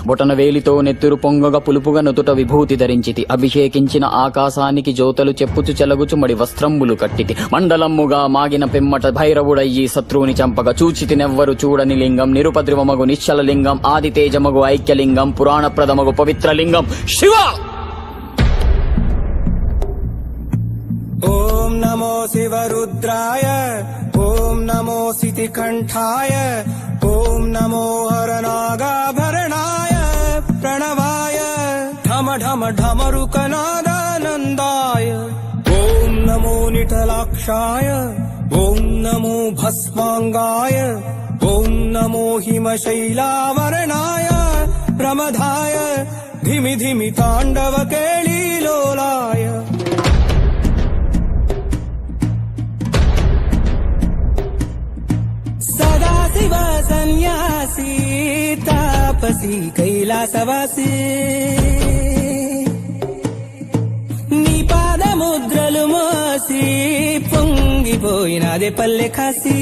బొటన వేలితో నెత్తురు పొంగగా పులుపుగా నుతుట విభూతి ధరించితి. అభిషేకించిన ఆకాశానికి జ్యోతలు చెప్పుచు చెలగుచు మడి వస్త్రంబులు కట్టితి. మండలమ్ముగా మాగిన పిమ్మట భైరవుడయ్యి శత్రువుని చంపగా చూచితి నెవ్వరు చూడని లింగం. నిరుపద్రవమగు నిశ్చల లింగం. ఆదితేజమగు ఐక్యలింగం. పురాణప్రదమగు పవిత్రలింగం శివ. ఓం నమో శివరుద్రాయ. ఓం నమో సితికంఠాయ. ఓం నమో హరనాగాభరణాయ ప్రణవాయ. ఢమ ఢమ ఢమరుకనాదానందాయ. ఓం నమో నిటలాక్షాయ. ఓం నమో భస్మాంగాయ. ఓం నమో హిమశైలావరణాయ ప్రమదాయ. ధిమి ధిమి తాండవ కేళీలోలాయ. సదాశివ సన్యాసి తాపసి కైలాసవాసి. నీ పాదముద్రలు మోసి పొంగిపోయినదే పల్లె కాసి.